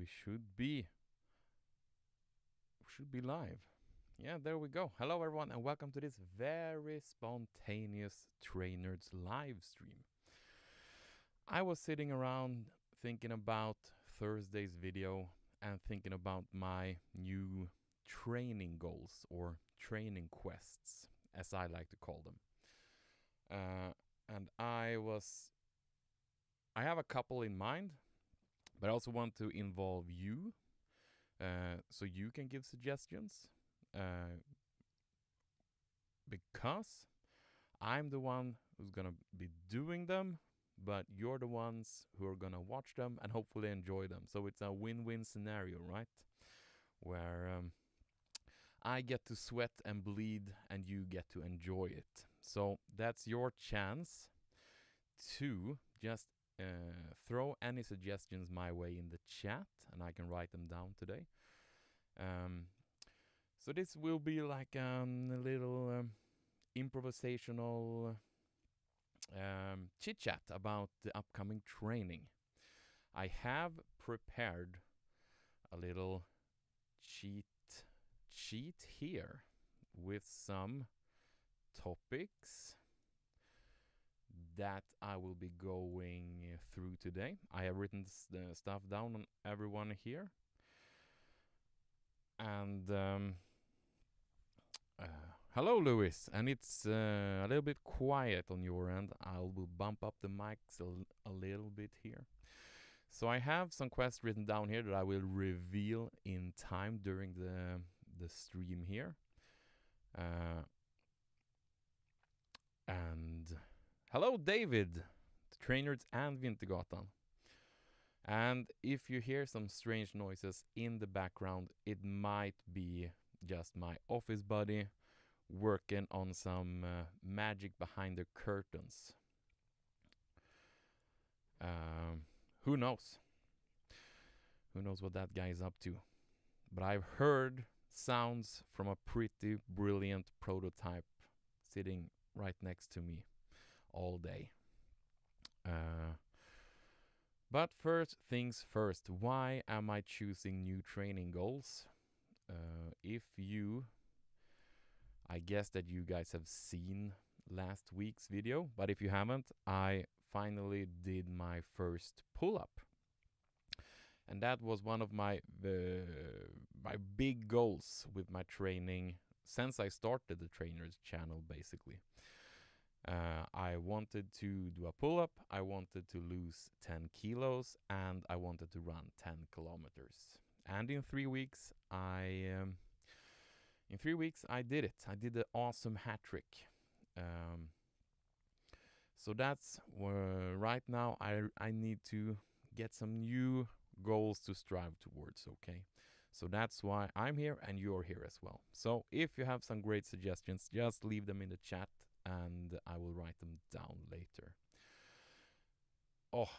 should be live. Yeah, there we go. Hello everyone and welcome to this very spontaneous Trainerds live stream. I was sitting around thinking about Thursday's video and thinking about my new training goals or training quests, as I like to call them. And I have a couple in mind, but I also want to involve you, so you can give suggestions, because I'm the one who's gonna be doing them, but you're the ones who are gonna watch them and hopefully enjoy them. So it's a win-win scenario, right? Where I get to sweat and bleed and you get to enjoy it. So that's your chance to just throw any suggestions my way in the chat and I can write them down today. So this will be like a little improvisational chit-chat about the upcoming training. I have prepared a little cheat here with some topics that I will be going through today. I have written the stuff down on everyone here. And hello, Louis. And it's a little bit quiet on your end. I will bump up the mics a little bit here. So I have some quests written down here that I will reveal in time during the stream here. And hello, David, Trainerds and Vintergatan. And if you hear some strange noises in the background, it might be just my office buddy working on some magic behind the curtains. Who knows? Who knows what that guy is up to? But I've heard sounds from a pretty brilliant prototype sitting right next to me all day. But first things first, why am I choosing new training goals? I guess that you guys have seen last week's video, but if you haven't, I finally did my first pull-up. And that was one of my big goals with my training since I started the Trainerds channel, basically. I wanted to do a pull-up, I wanted to lose 10 kilos, and I wanted to run 10 kilometers. And in 3 weeks, I did it. I did the awesome hat trick. So that's right now I need to get some new goals to strive towards, okay? So that's why I'm here and you're here as well. So if you have some great suggestions, just leave them in the chat and I will write them down later. Oh,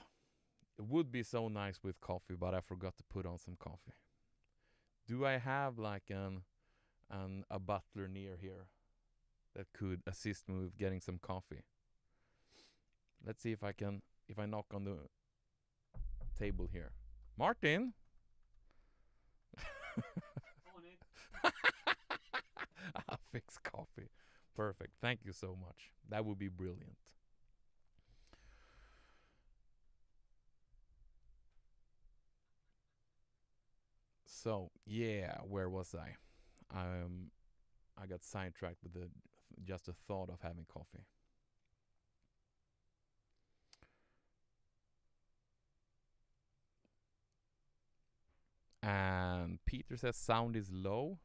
it would be so nice with coffee, but I forgot to put on some coffee. Do I have like a butler near here that could assist me with getting some coffee? Let's see if I knock on the table here. Martin? On it. I'll fix coffee. Perfect. Thank you so much. That would be brilliant. So, yeah, where was I? I got sidetracked with just the thought of having coffee. And Peter says sound is low.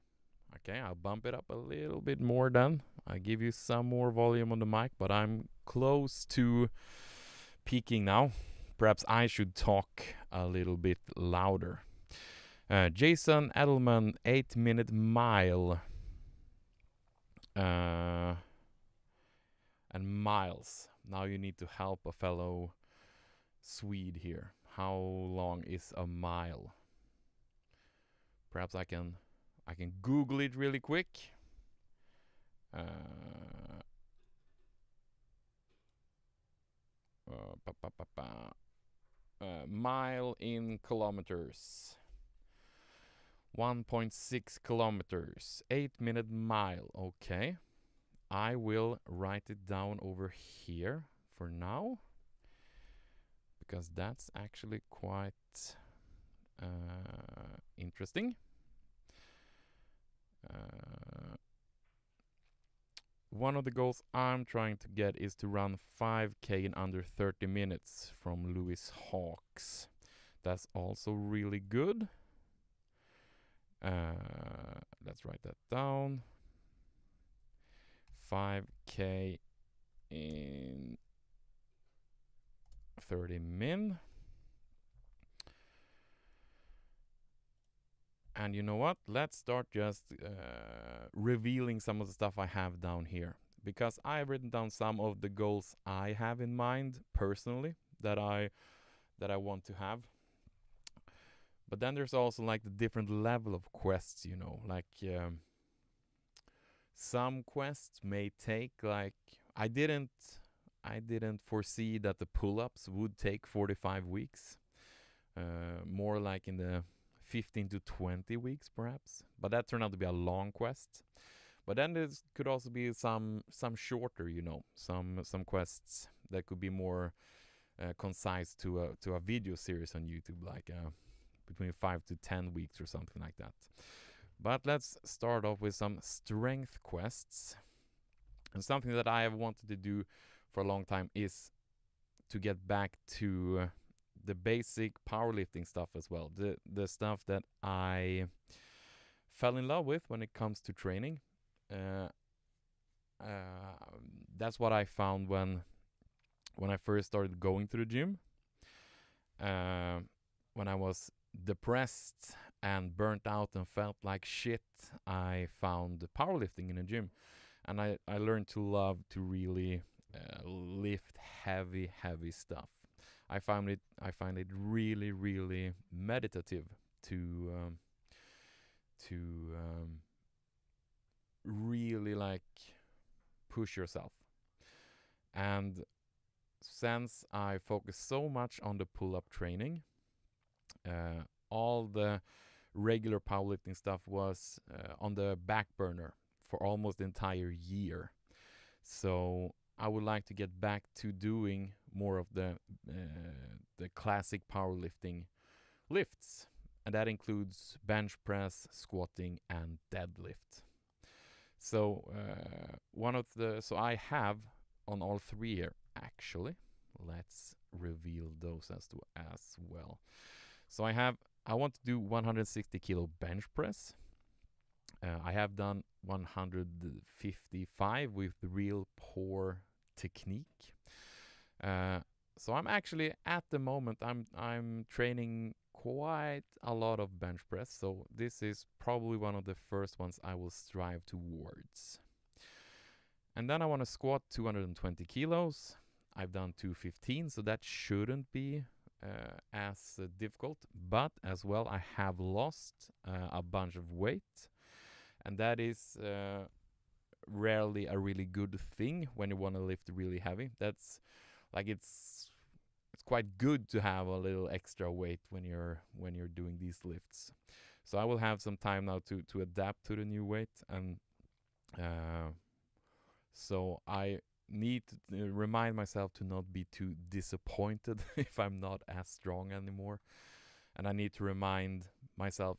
Okay, I'll bump it up a little bit more then. I'll give you some more volume on the mic, but I'm close to peaking now. Perhaps I should talk a little bit louder. Jason Edelman, 8-minute mile. And miles. Now you need to help a fellow Swede here. How long is a mile? Perhaps I can Google it really quick. Mile in kilometers. 1.6 kilometers, 8-minute mile. Okay, I will write it down over here for now, because that's actually quite interesting. One of the goals I'm trying to get is to run 5K in under 30 minutes from Lewis Hawks. That's also really good. Let's write that down. 5K in 30 min. And you know what? Let's start just revealing some of the stuff I have down here. Because I've written down some of the goals I have in mind personally that I want to have. But then there's also like the different level of quests, you know, like some quests may take like I didn't foresee that the pull-ups would take 45 weeks. More like in the 15 to 20 weeks perhaps, but that turned out to be a long quest. But then there could also be some shorter, you know, some quests that could be more concise to a video series on YouTube, like between 5 to 10 weeks or something like that. But let's start off with some strength quests. And something that I have wanted to do for a long time is to get back to the basic powerlifting stuff as well. The stuff that I fell in love with when it comes to training. That's what I found when I first started going to the gym. When I was depressed and burnt out and felt like shit, I found powerlifting in a gym. And I learned to love to really lift heavy stuff. I find it really, really meditative to really like push yourself. And since I focus so much on the pull-up training, all the regular powerlifting stuff was on the back burner for almost the entire year. So I would like to get back to doing more of the classic powerlifting lifts, and that includes bench press, squatting, and deadlift. So so I have on all three here actually. Let's reveal those as well. So I want to do 160 kilo bench press. I have done 155 with real poor technique. So I'm actually at the moment I'm training quite a lot of bench press. So this is probably one of the first ones I will strive towards. And then I want to squat 220 kilos. I've done 215, so that shouldn't be as difficult. But as well, I have lost a bunch of weight. And that is rarely a really good thing when you want to lift really heavy. That's like it's quite good to have a little extra weight when you're doing these lifts. So I will have some time now to adapt to the new weight, and so I need to remind myself to not be too disappointed if I'm not as strong anymore. And I need to remind myself,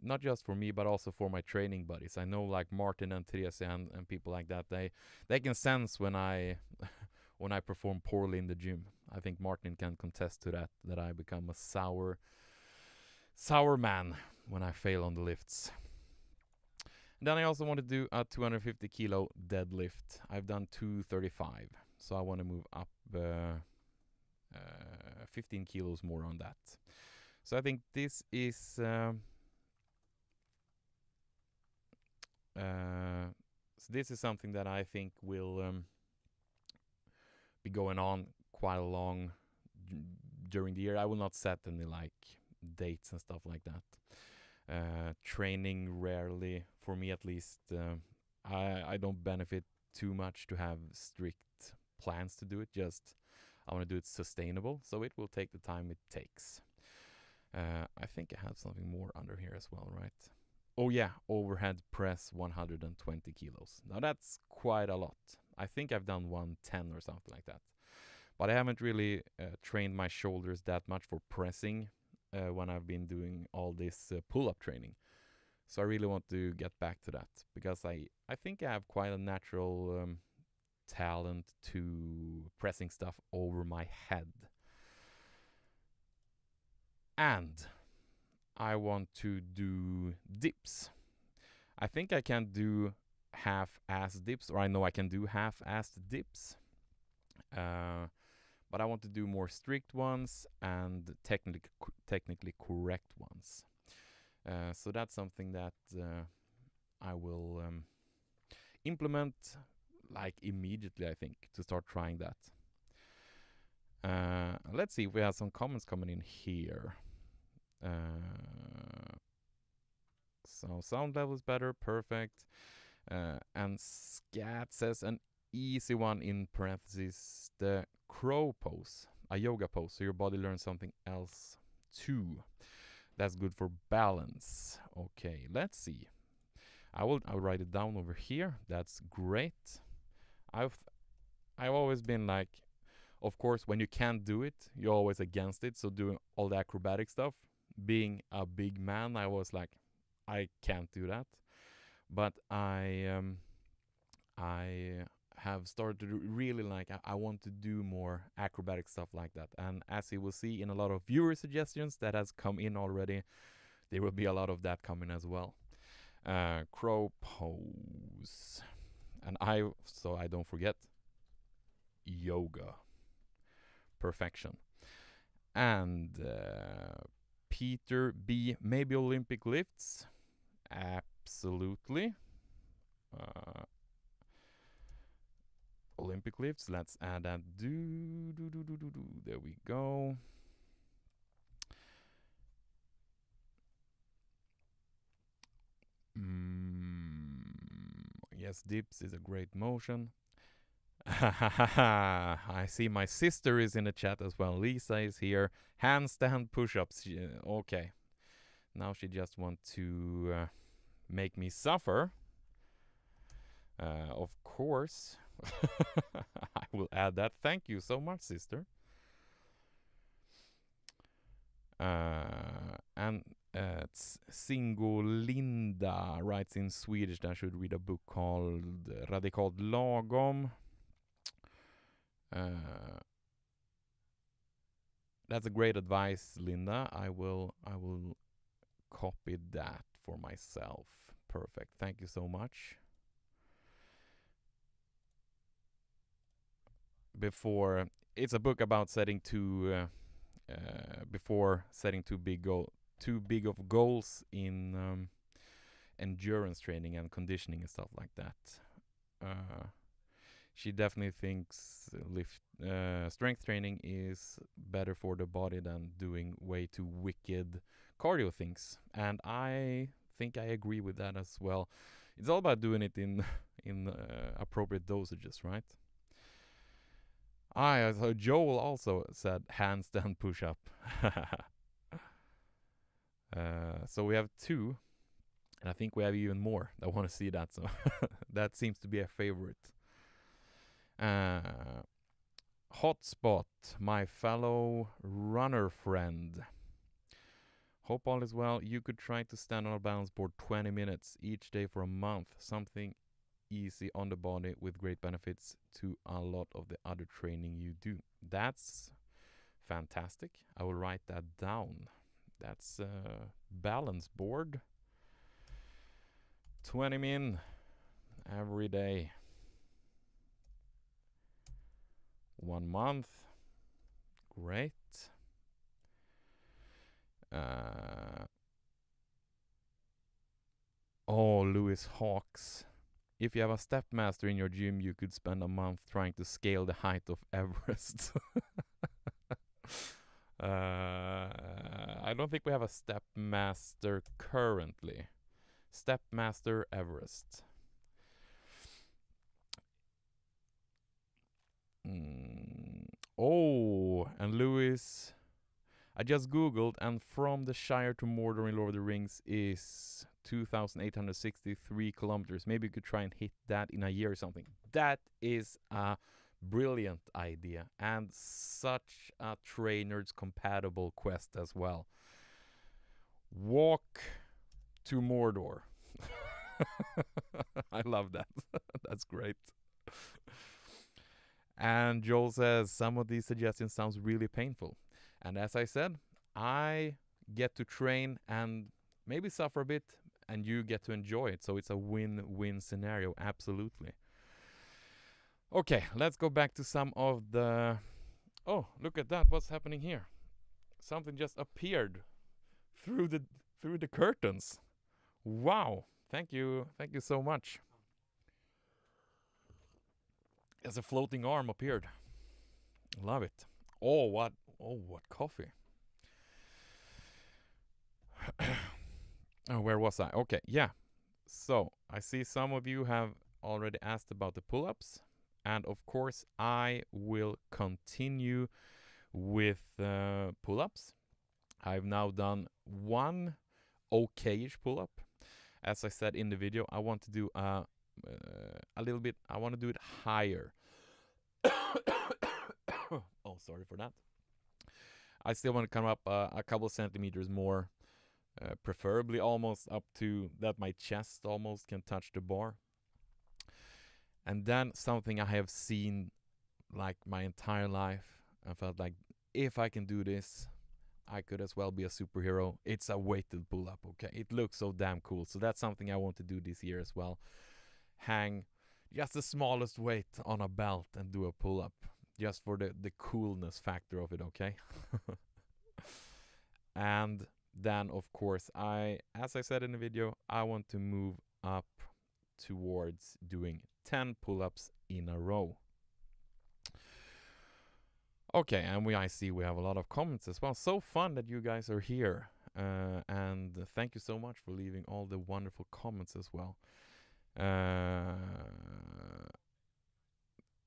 not just for me, but also for my training buddies. I know like Martin and Therese and people like that, they can sense when I when I perform poorly in the gym. I think Martin can contest to that I become a sour man when I fail on the lifts. And then I also want to do a 250 kilo deadlift. I've done 235, so I want to move up 15 kilos more on that. So I think this is so this is something that I think will be going on quite a long during the year. I will not set any like dates and stuff like that. Training rarely, for me at least, I don't benefit too much to have strict plans to do it. Just I want to do it sustainable, so it will take the time it takes. I think I have something more under here as well, right? Oh yeah, overhead press 120 kilos. Now that's quite a lot. I think I've done 110 or something like that. But I haven't really trained my shoulders that much for pressing when I've been doing all this pull-up training. So I really want to get back to that because I think I have quite a natural talent to pressing stuff over my head. And I want to do dips. I think I can do half-ass dips, or I know I can do half-assed dips. But I want to do more strict ones and technically correct ones. So that's something that I will implement like immediately, I think, to start trying that. Let's see if we have some comments coming in here. So sound level is better, perfect. And Scat says an easy one in parentheses, the crow pose, a yoga pose, so your body learns something else too. That's good for balance. Okay, let's see. I'll write it down over here. That's great. I've always been like, of course, when you can't do it, you're always against it. So doing all the acrobatic stuff, being a big man, I was like, I can't do that. But I have started to really like, I want to do more acrobatic stuff like that. And as you will see in a lot of viewer suggestions that has come in already, there will be a lot of that coming as well. Crow pose. And so I don't forget, yoga. Perfection. And Peter B, maybe Olympic lifts? Absolutely. Olympic lifts, let's add that. There we go. Yes, dips is a great motion. I see my sister is in the chat as well. Lisa is here. Handstand push-ups. Okay. Now she just wants to make me suffer. Of course. I will add that. Thank you so much, sister. And Singo Linda writes in Swedish that I should read a book called Radikalt Lagom. That's a great advice, Linda. I will copy that for myself. Perfect. Thank you so much. It's a book about setting before setting too big of goals in endurance training and conditioning and stuff like that. She definitely thinks strength training is better for the body than doing way too wicked cardio things, and I think I agree with that as well. It's all about doing it in appropriate dosages, right? So Joel also said handstand push-up. So we have 2, and I think we have even more that want to see that. So that seems to be a favorite. Hotspot, my fellow runner friend. Hope all is well. You could try to stand on a balance board 20 minutes each day for a month. Something easy on the body with great benefits to a lot of the other training you do. That's fantastic. I will write that down. That's balance board. 20 min every day. 1 month. Great. Lewis Hawks. If you have a step master in your gym, you could spend a month trying to scale the height of Everest. I don't think we have a step master currently. Step master Everest. And Lewis, I just googled, and from the Shire to Mordor in Lord of the Rings is 2,863 kilometers. Maybe you could try and hit that in a year or something. That is a brilliant idea, and such a Trainerds compatible quest as well. Walk to Mordor. I love that. That's great. And Joel says, some of these suggestions sounds really painful. And as I said, I get to train and maybe suffer a bit, and you get to enjoy it. So it's a win-win scenario, absolutely. Okay, let's go back to some of the... Oh, look at that. What's happening here? Something just appeared through the curtains. Wow. Thank you so much. As a floating arm appeared. Love it. Oh, what coffee. Oh, where was I? Okay, yeah. So, I see some of you have already asked about the pull-ups. And of course, I will continue with pull-ups. I've now done one okay-ish pull-up. As I said in the video, I want to do a little bit, I want to do it higher. Oh, sorry for that. I still want to come up a couple centimeters more, preferably almost up to that my chest almost can touch the bar. And then something I have seen like my entire life, I felt like if I can do this, I could as well be a superhero. It's a weighted pull-up, okay? It looks so damn cool. So that's something I want to do this year as well. Hang just the smallest weight on a belt and do a pull-up. Just for the coolness factor of it, okay? And then, of course, as I said in the video, I want to move up towards doing 10 pull-ups in a row. Okay, and I see we have a lot of comments as well. So fun that you guys are here. And thank you so much for leaving all the wonderful comments as well.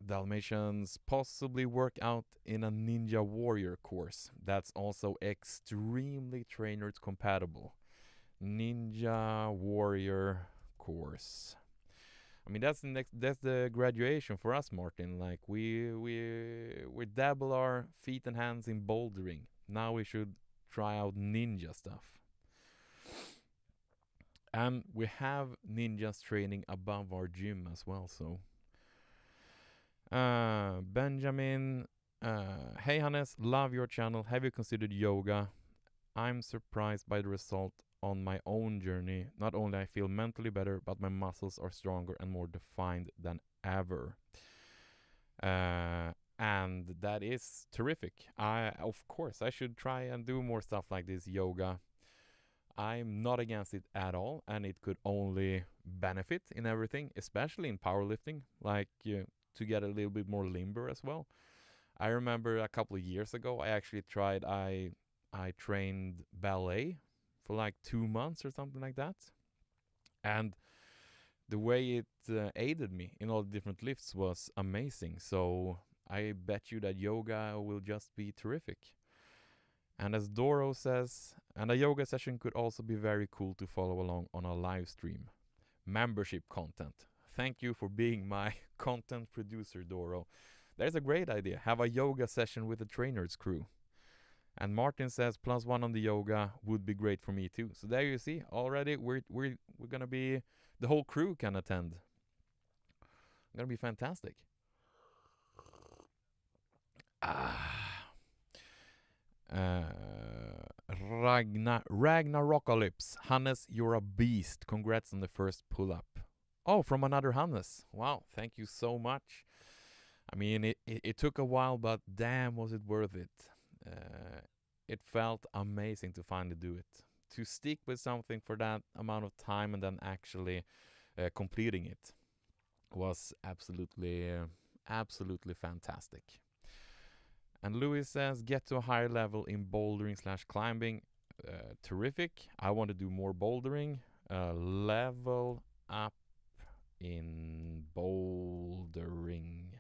Dalmatians possibly work out in a Ninja Warrior course. That's also extremely Trainerds compatible. Ninja Warrior course. I mean, that's the graduation for us, Martin. Like we dabble our feet and hands in bouldering. Now we should try out ninja stuff. And we have ninjas training above our gym as well, so Benjamin, hey Hannes, love your channel. Have you considered yoga? I'm surprised by the result on my own journey. Not only I feel mentally better, but my muscles are stronger and more defined than ever. And that is terrific. Of course, I should try and do more stuff like this, yoga. I'm not against it at all, and it could only benefit in everything, especially in powerlifting, like to get a little bit more limber as well. I remember a couple of years ago, I actually tried, I trained ballet for like 2 months or something like that. And the way it aided me in all the different lifts was amazing. So I bet you that yoga will just be terrific. And as Doro says, and a yoga session could also be very cool to follow along on a live stream. Membership content. Thank you for being my content producer, Doro. There's a great idea. Have a yoga session with the Trainerds crew. And Martin says +1 on the yoga would be great for me too. So there you see, already we're gonna be, the whole crew can attend. Gonna be fantastic. Ragnarocalypse. Hannes, you're a beast. Congrats on the first pull-up. Oh, from another Hannes. Wow, thank you so much. I mean, it took a while, but damn, was it worth it. It felt amazing to finally do it. To stick with something for that amount of time and then actually completing it was absolutely fantastic. And Louis says, get to a higher level in bouldering/climbing. Terrific. I want to do more bouldering. Level up in bouldering.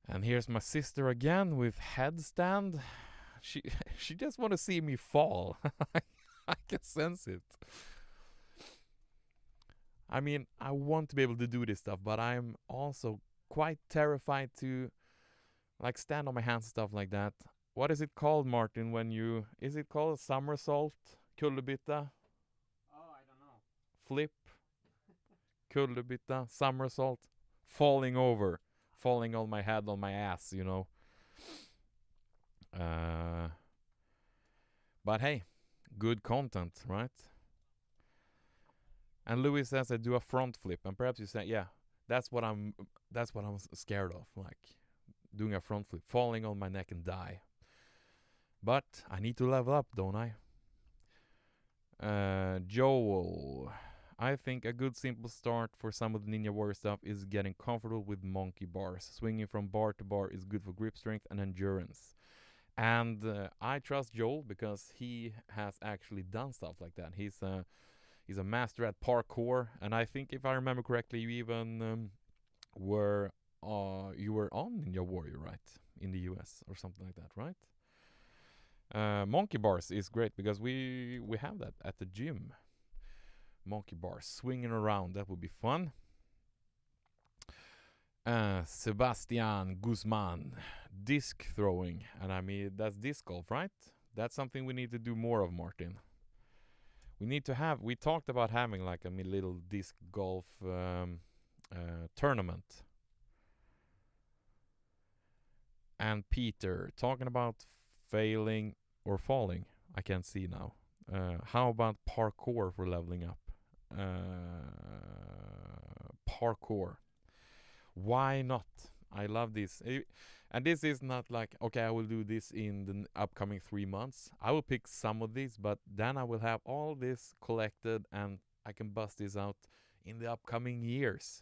And here's my sister again with headstand. she she just want to see me fall. I can sense it. I mean, I want to be able to do this stuff, but I'm also quite terrified to like stand on my hands and stuff like that. What is it called, Martin, when you... Is it called somersault? Kullerbytta? Oh, I don't know. Flip? Kullerbytta? Somersault? Falling over. Falling on my head, on my ass, you know. But hey, good content, right? And Louis says I do a front flip, and perhaps you say, yeah, that's what I'm scared of, like doing a front flip, falling on my neck and die. But I need to level up, don't I? Joel, I think a good simple start for some of the Ninja Warrior stuff is getting comfortable with monkey bars. Swinging from bar to bar is good for grip strength and endurance. And I trust Joel because he has actually done stuff like that. He's a master at parkour, and I think if I remember correctly, you even were you were on Ninja Warrior, right, in the US or something like that, right? Monkey bars is great because we have that at the gym. Monkey bars, swinging around, that would be fun. Sebastian Guzman, disc throwing, and I mean that's disc golf, right? That's something we need to do more of, Martin. We need to have. We talked about having like a little disc golf tournament. And Peter talking about failing or falling. I can't see now. How about parkour for leveling up? Parkour. Why not? I love this. And this is not like, okay, I will do this in the upcoming 3 months. I will pick some of these, but then I will have all this collected and I can bust this out in the upcoming years.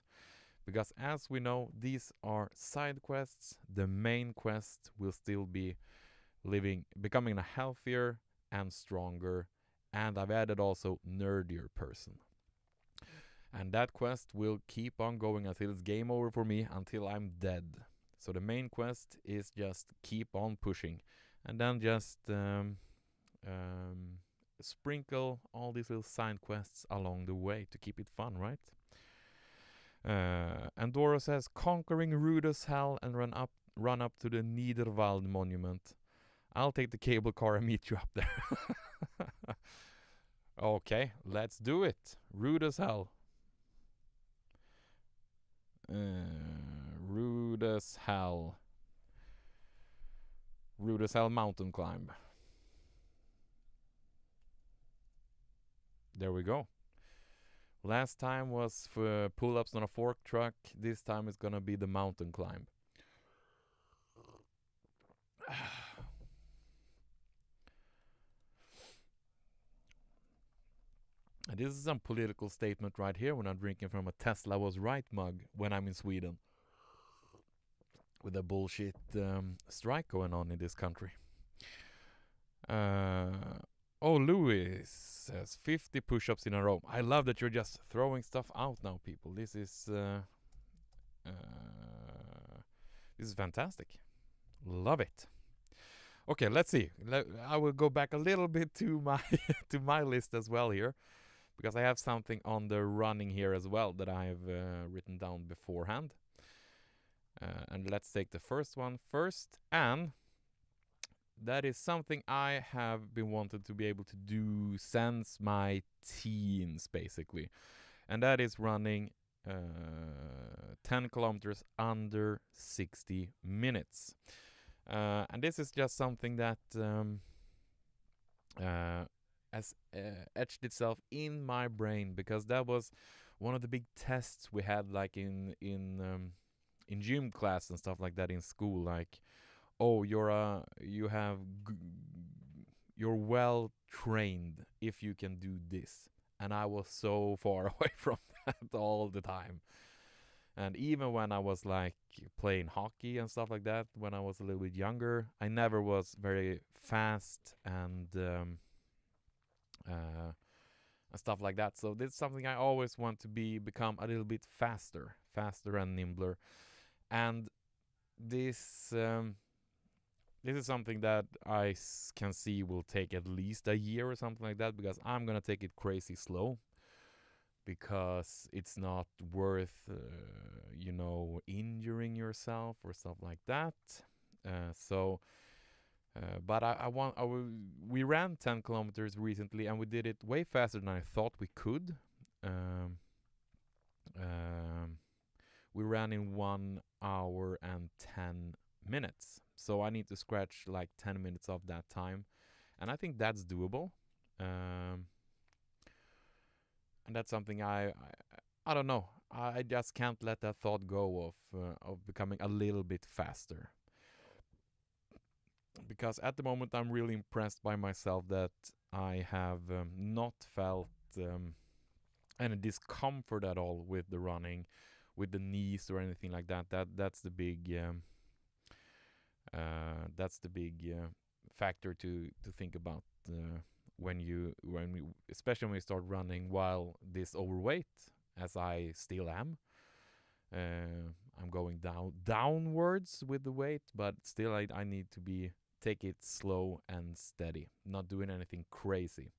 Because as we know, these are side quests. The main quest will still be becoming a healthier and stronger, and I've added also nerdier person. And that quest will keep on going until it's game over for me, until I'm dead. So the main quest is just keep on pushing, and then just sprinkle all these little side quests along the way to keep it fun, right? And Doro says conquering Rudus Hell and run up to the Niederwald monument. I'll take the cable car and meet you up there. Okay, let's do it. Rudus Hell. Rudus Hell. Rudus Hell mountain climb. There we go. Last time was for pull-ups on a fork truck. This time it's gonna be the mountain climb. And this is some political statement right here when I'm drinking from a Tesla was right mug when I'm in Sweden. With a bullshit strike going on in this country. Louis says 50 push-ups in a row. I love that you're just throwing stuff out now, people. This is fantastic. Love it. Okay, let's see. I will go back a little bit to my to my list as well here, because I have something on the running here as well that I have written down beforehand. And let's take the first one first. And that is something I have been wanted to be able to do since my teens, basically. And that is running 10 kilometers under 60 minutes. And this is just something that has etched itself in my brain, because that was one of the big tests we had, like in gym class and stuff like that in school. Like, oh, you're well trained if you can do this. And I was so far away from that all the time. And even when I was like playing hockey and stuff like that, when I was a little bit younger, I never was very fast and stuff like that. So this is something I always want to become a little bit faster and nimbler. And this this is something that I can see will take at least a year or something like that, because I'm gonna take it crazy slow, because it's not worth injuring yourself or stuff like that. But we ran 10 kilometers recently, and we did it way faster than I thought we could. Um, um, we ran in 1 hour and 10 minutes. So I need to scratch like 10 minutes of that time. And I think that's doable. And that's something I don't know. I just can't let that thought go of becoming a little bit faster. Because at the moment I'm really impressed by myself that I have not felt any discomfort at all with the running, with the knees or anything like that. That's the big factor to think about especially when you start running while this overweight, as I still am. I'm going downwards with the weight, but still I need to take it slow and steady, not doing anything crazy.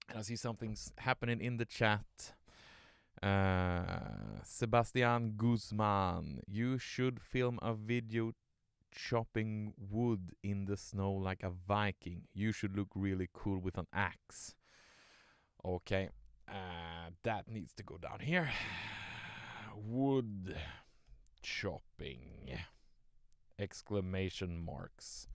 And I see something's happening in the chat. Sebastian Guzman, you should film a video chopping wood in the snow like a Viking. You should look really cool with an axe. Okay, that needs to go down here. Wood chopping. Exclamation marks.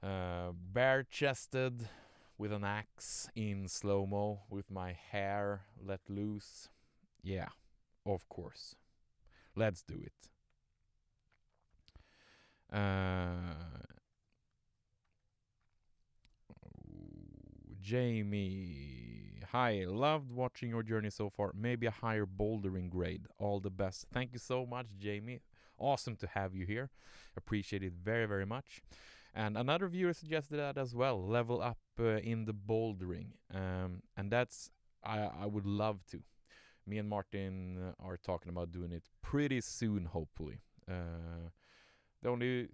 Bare-chested with an axe in slow-mo with my hair let loose. Yeah, of course. Let's do it. Jamie, hi, loved watching your journey so far. Maybe a higher bouldering grade. All the best. Thank you so much, Jamie. Awesome to have you here. Appreciate it very, very much. And another viewer suggested that as well. Level up in the bouldering. And that's, I would love to. Me and Martin are talking about doing it pretty soon, hopefully. The only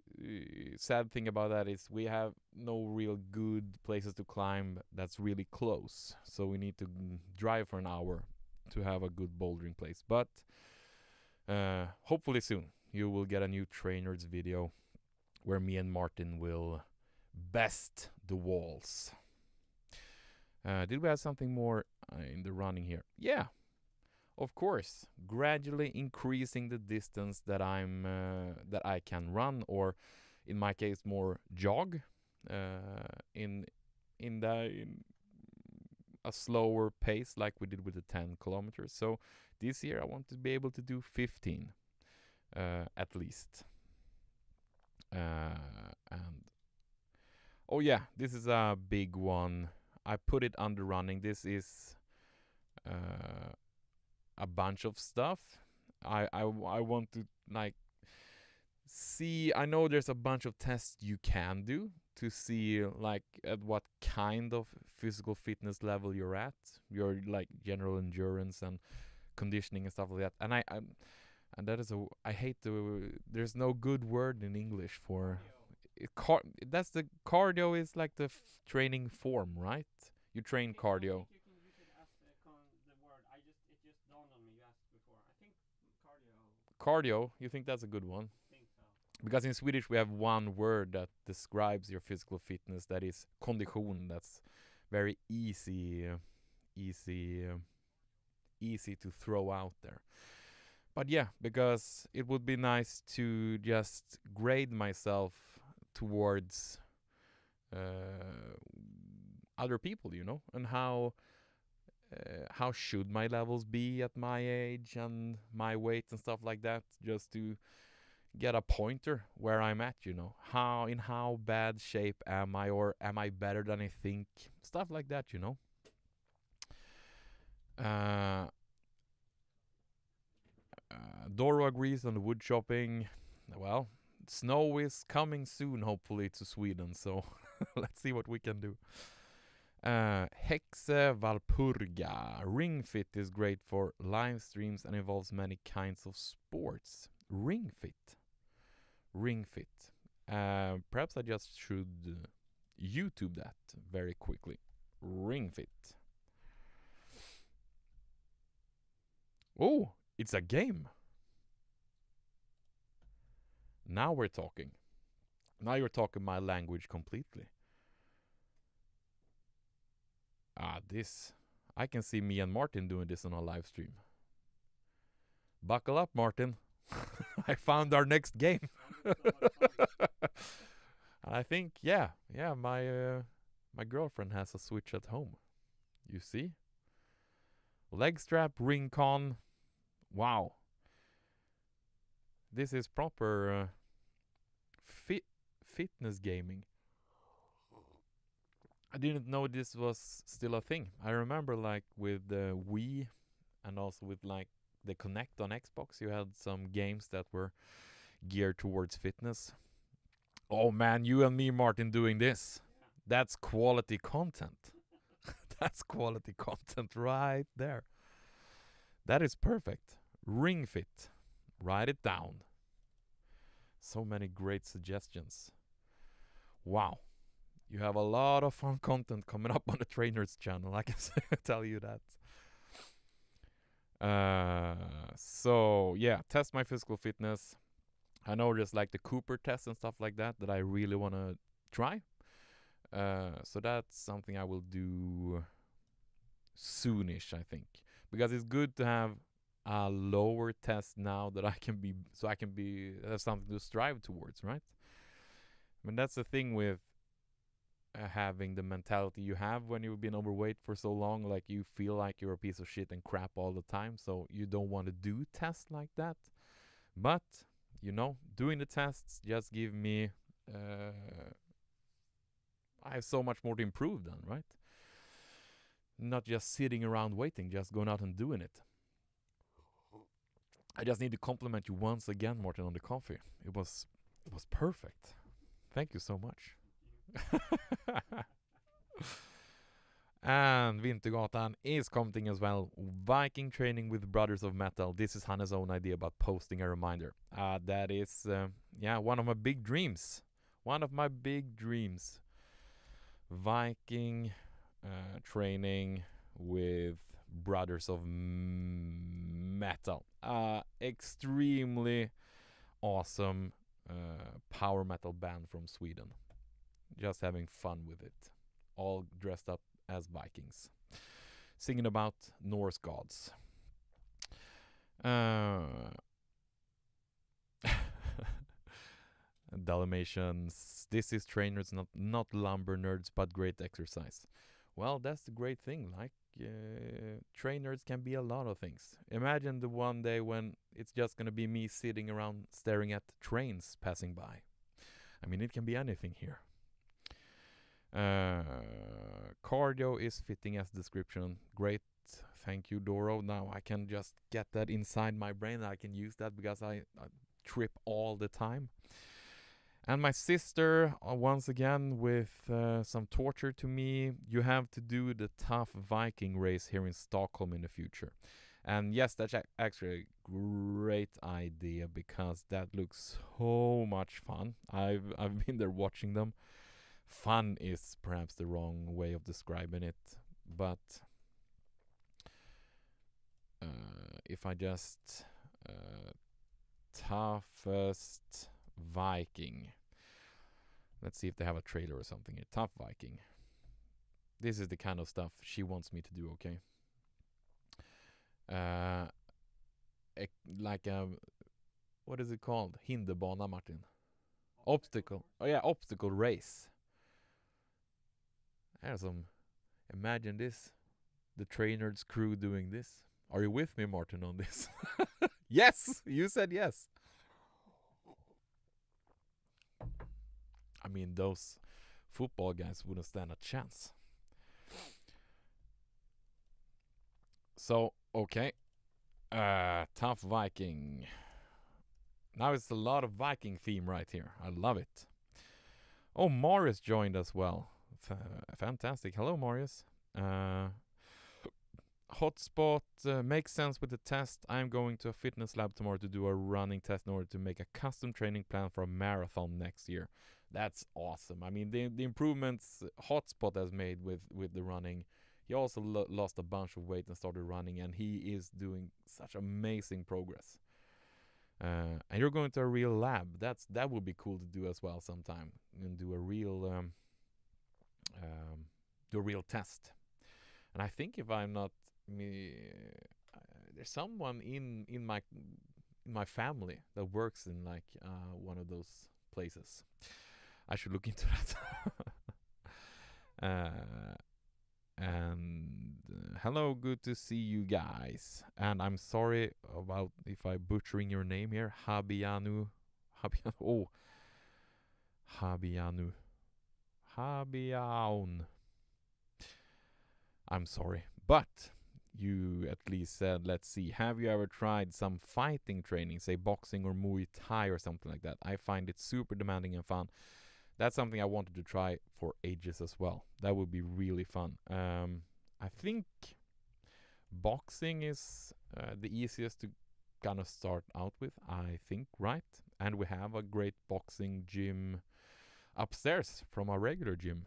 sad thing about that is we have no real good places to climb that's really close. So we need to drive for an hour to have a good bouldering place. But hopefully soon you will get a new Trainerds video where me and Martin will best the walls. Did we have something more in the running here? Yeah. Of course, gradually increasing the distance that I can run, or in my case, more jog, in a slower pace, like we did with the 10 kilometers. So this year, I want to be able to do 15, at least. And oh yeah, this is a big one. I put it under running. This is a bunch of stuff. I want to see. I know there's a bunch of tests you can do to see at what kind of physical fitness level you're at, your general endurance and conditioning and stuff like that. And that is I hate there's no good word in English for that's the cardio is like the training form, right? You train cardio. Cardio, you think that's a good one? I think so. Because in Swedish we have one word that describes your physical fitness, that is kondition. That's very easy to throw out there. But yeah, because it would be nice to just grade myself towards other people, and how should my levels be at my age and my weight and stuff like that, just to get a pointer where I'm at, how bad shape am I, or am I better than I think, stuff like that, Doro agrees on the wood chopping. Well, snow is coming soon, hopefully, to Sweden, so let's see what we can do. Hexe Valpurga. Ring Fit is great for live streams and involves many kinds of sports. Ring Fit? Ring Fit. Perhaps I just should YouTube that very quickly. Ring Fit. Oh, it's a game. Now we're talking. Now you're talking my language completely. This. I can see me and Martin doing this on a live stream. Buckle up, Martin. I found our next game. I think, my girlfriend has a Switch at home. You see? Leg strap, ring con. Wow. This is proper fitness gaming. I didn't know this was still a thing. I remember like with the Wii and also with like the Connect on Xbox, you had some games that were geared towards fitness. Oh man, you and me, Martin, doing this. That's quality content. That's quality content right there. That is perfect. Ring Fit. Write it down. So many great suggestions. Wow. You have a lot of fun content coming up on the Trainerds channel. I can tell you that. So yeah, test my physical fitness. I know there's like the Cooper test and stuff like that I really want to try. So that's something I will do soonish, I think, because it's good to have a lower test now that I can have something to strive towards, right? I mean, that's the thing with having the mentality you have when you've been overweight for so long. Like, you feel like you're a piece of shit and crap all the time, so you don't want to do tests like that. But doing the tests just give me I have so much more to improve then, right? Not just sitting around waiting, just going out and doing it. I just need to compliment you once again, Martin, on the coffee. It was perfect. Thank you so much. And Vintergatan is commenting as well. Viking training with Brothers of Metal. This is Hannes' own idea about posting a reminder. That is, one of my big dreams. Viking training with Brothers of Metal. Extremely awesome power metal band from Sweden. Just having fun with it. All dressed up as Vikings. Singing about Norse gods. Dalmatians. This is Trainers, not lumber nerds, but great exercise. Well, that's the great thing. Like, Trainers can be a lot of things. Imagine the one day when it's just going to be me sitting around staring at trains passing by. I mean, it can be anything here. Cardio is fitting as description. Great. Thank you, Doro. Now I can just get that inside my brain. I can use that because I trip all the time. And my sister, once again, with some torture to me. You have to do the tough Viking race here in Stockholm in the future. And yes, that's actually a great idea because that looks so much fun. I've been there watching them. Fun is perhaps the wrong way of describing it, but if I just toughest Viking. Let's see if they have a trailer or something here. Tough Viking. This is the kind of stuff she wants me to do, okay? Like a, what is it called? Hinderbana, Martin. Obstacle. Oh yeah, obstacle race. Imagine this. The Trainerds crew doing this. Are you with me, Martin, on this? Yes! You said yes. I mean, those football guys wouldn't stand a chance. So, okay. Tough Viking. Now it's a lot of Viking theme right here. I love it. Oh, Morris joined as well. Fantastic. Hello, Marius. Hotspot makes sense with the test. I'm going to a fitness lab tomorrow to do a running test in order to make a custom training plan for a marathon next year. That's awesome. I mean, the improvements Hotspot has made with the running. He also lost a bunch of weight and started running, and he is doing such amazing progress. And you're going to a real lab. That would be cool to do as well sometime, and do a real test. And I think if I'm not there's someone in my family that works in like one of those places. I should look into that. And hello, good to see you guys. And I'm sorry about if I'm butchering your name here. Habianu. Oh. Habianu. Habiaun. I'm sorry. But you at least said, let's see, have you ever tried some fighting training, say boxing or Muay Thai or something like that? I find it super demanding and fun. That's something I wanted to try for ages as well. That would be really fun. I think boxing is the easiest to kind of start out with, I think, right? And we have a great boxing gym upstairs from our regular gym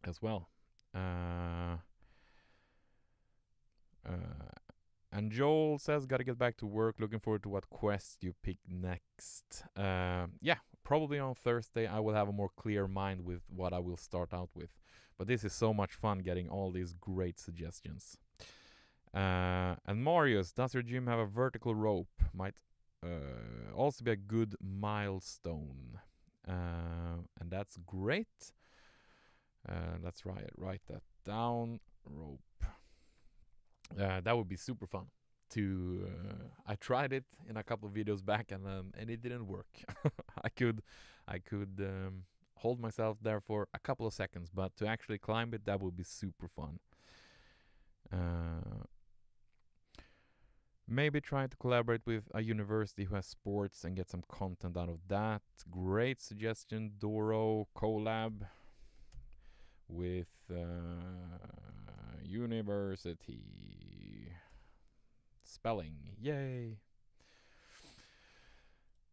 as well. And Joel says, gotta get back to work. Looking forward to what quest you pick next. Yeah, probably on Thursday I will have a more clear mind with what I will start out with. But this is so much fun getting all these great suggestions. And Marius, does your gym have a vertical rope? Might also be a good milestone. And that's great. Let's write that down. Rope. That would be super fun. I tried it in a couple of videos back, and it didn't work. I could hold myself there for a couple of seconds, but to actually climb it, that would be super fun. Maybe try to collaborate with a university who has sports and get some content out of that. Great suggestion, Doro. Collab with university. Spelling, yay.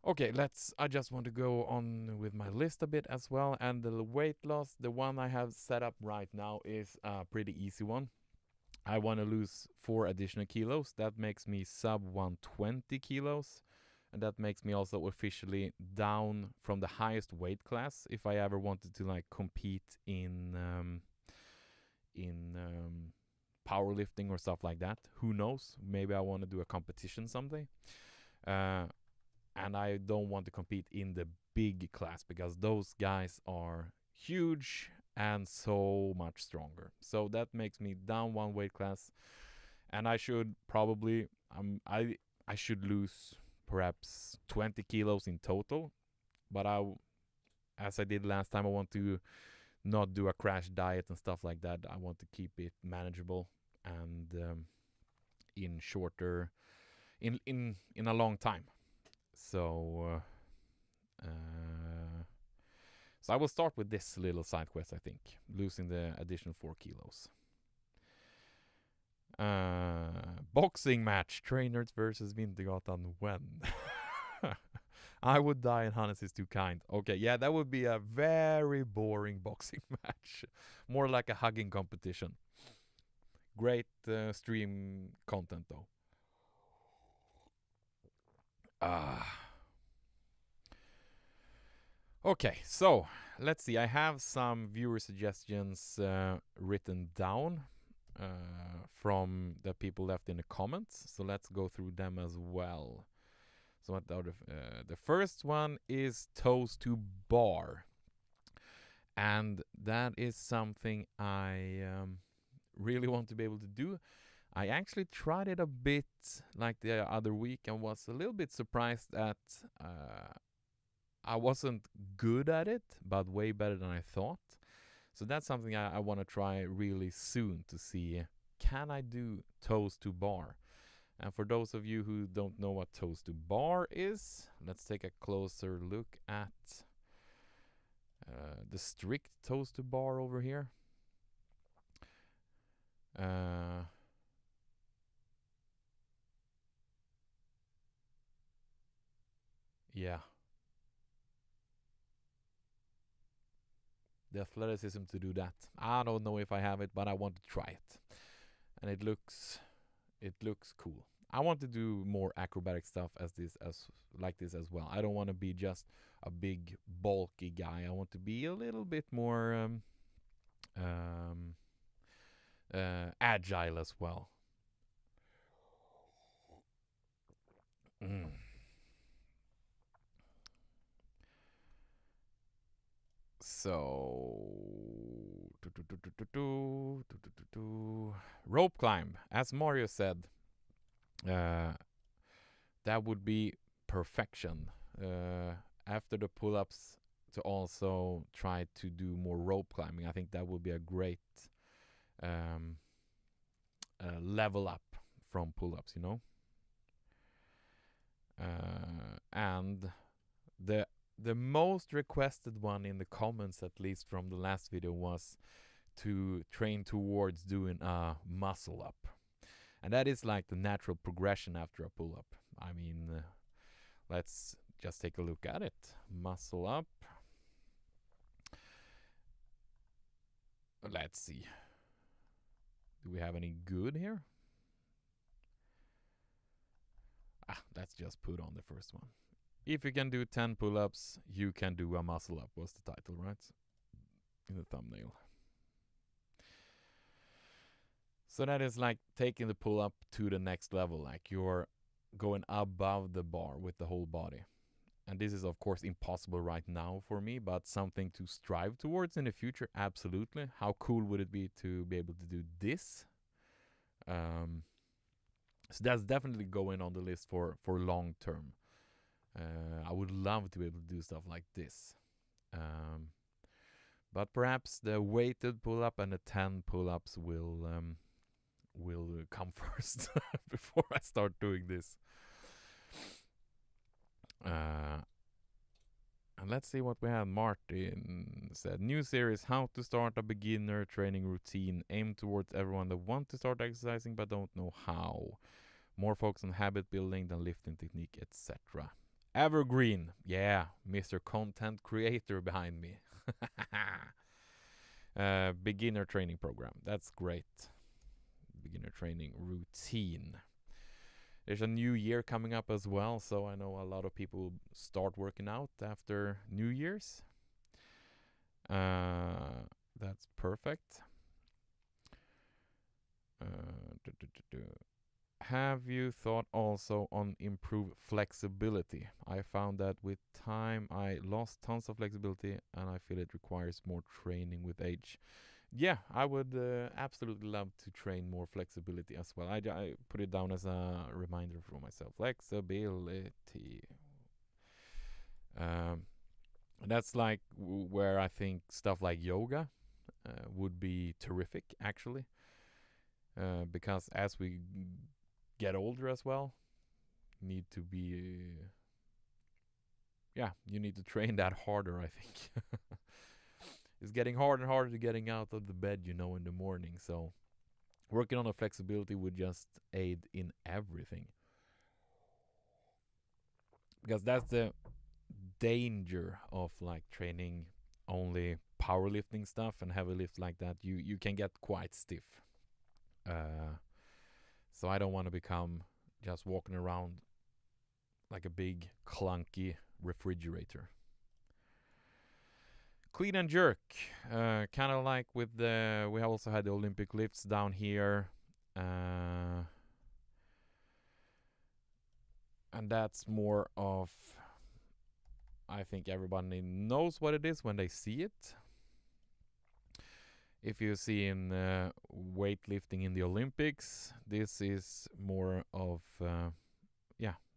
Okay, I just want to go on with my list a bit as well. And the weight loss, the one I have set up right now is a pretty easy one. I want to lose 4 additional kilos. That makes me sub 120 kilos. And that makes me also officially down from the highest weight class if I ever wanted to like compete in powerlifting or stuff like that. Who knows? Maybe I want to do a competition someday. And I don't want to compete in the big class because those guys are huge and so much stronger. So that makes me down 1 weight class, and I should probably I should lose perhaps 20 kilos in total. But as I did last time, I want to not do a crash diet and stuff like that. I want to keep it manageable and in shorter in a long time. So I will start with this little side quest, I think. Losing the additional 4 kilos. Boxing match. Trainerds versus Vintergatan when? I would die and Hannes is too kind. Okay, yeah, that would be a very boring boxing match. More like a hugging competition. Great stream content, though. Okay, so let's see. I have some viewer suggestions written down from the people left in the comments. So let's go through them as well. So what the first one is toes to bar. And that is something I really want to be able to do. I actually tried it a bit like the other week and was a little bit surprised that I wasn't good at it, but way better than I thought. So that's something I want to try really soon to see, can I do toes to bar? And for those of you who don't know what toes to bar is, let's take a closer look at the strict toes to bar over here. Yeah. The athleticism to do that. I don't know if I have it, but I want to try it. And it looks cool. I want to do more acrobatic stuff as like this as well. I don't want to be just a big bulky guy. I want to be a little bit more um, agile as well. Mm. So rope climb, as Mario said, uh, that would be perfection. After the pull-ups, to also try to do more rope climbing. I think that would be a great um, level up from pull-ups. And the most requested one in the comments, at least from the last video, was to train towards doing a muscle up. And that is like the natural progression after a pull up. I mean, let's just take a look at it. Muscle up. Let's see. Do we have any good here? Let's just put on the first one. If you can do 10 pull-ups, you can do a muscle up, was the title, right? In the thumbnail. So that is like taking the pull-up to the next level, like you're going above the bar with the whole body. And this is, of course, impossible right now for me, but something to strive towards in the future, absolutely. How cool would it be to be able to do this? So that's definitely going on the list for long term. I would love to be able to do stuff like this. But perhaps the weighted pull-up and the 10 pull-ups will come first before I start doing this. And let's see what we have. Martin said, new series, how to start a beginner training routine aimed towards everyone that want to start exercising but don't know how. More focus on habit building than lifting technique, etc. Evergreen, yeah, Mr. Content Creator behind me. Beginner training program, that's great. Beginner training routine. There's a new year coming up as well, so I know a lot of people start working out after New Year's. That's perfect. Have you thought also on improve flexibility? I found that with time I lost tons of flexibility and I feel it requires more training with age. Yeah, I would absolutely love to train more flexibility as well. I put it down as a reminder for myself. Flexibility. That's like where I think stuff like yoga would be terrific, actually. Because as we get older as well, you need to you need to train that harder, I think. It's getting harder and harder to getting out of the bed, in the morning. So working on the flexibility would just aid in everything. Because that's the danger of like training only powerlifting stuff and heavy lift like that. You can get quite stiff. So I don't want to become just walking around like a big clunky refrigerator. Clean and jerk, kind of like with we also had the Olympic lifts down here, and that's more of, I think everybody knows what it is when they see it. If you see in weightlifting in the Olympics, this is more of,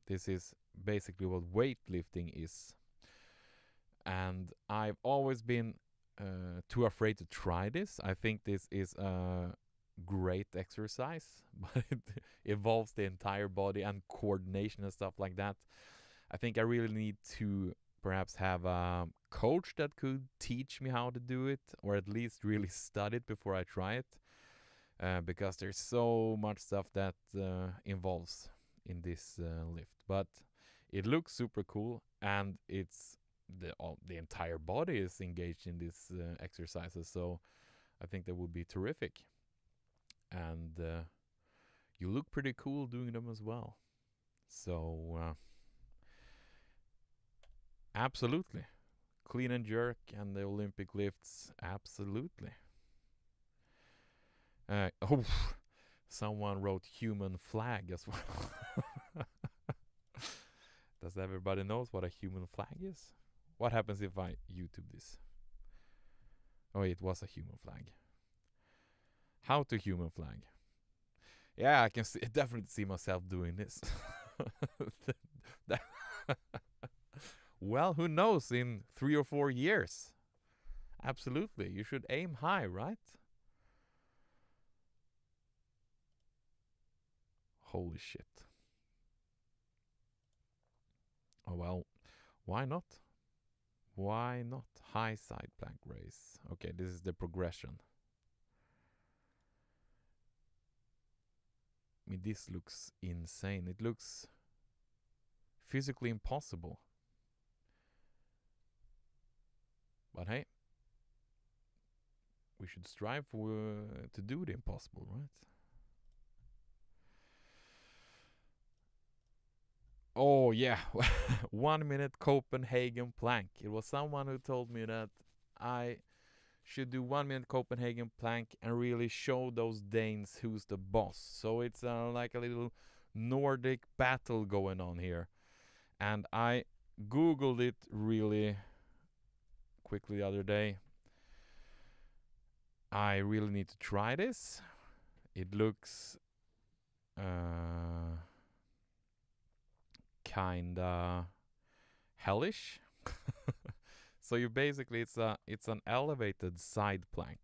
this is basically what weightlifting is. And I've always been too afraid to try this. I think this is a great exercise, but it involves the entire body and coordination and stuff like that. I think I really need to perhaps have a coach that could teach me how to do it, or at least really study it before I try it, because there's so much stuff that involves in this lift. But It looks super cool, and it's the entire body is engaged in these exercises. So I think that would be terrific, and you look pretty cool doing them as well. So absolutely, clean and jerk and the Olympic lifts, absolutely. Oh, someone wrote human flag as well. Does everybody knows what a human flag is? What happens if I YouTube this? Oh, it was a human flag. How to human flag? Yeah, I can definitely see myself doing this. Well, who knows in 3 or 4 years? Absolutely, you should aim high, right? Holy shit. Oh well, why not? Why not? High side plank raise. Okay, this is the progression. I mean, this looks insane. It looks physically impossible. But hey, we should strive for to do the impossible, right? Oh yeah, 1 minute Copenhagen plank. It was someone who told me that I should do 1 minute Copenhagen plank and really show those Danes who's the boss. So it's like a little Nordic battle going on here. And I googled it really quickly the other day. I really need to try this. It looks kinda hellish. So you basically it's an elevated side plank,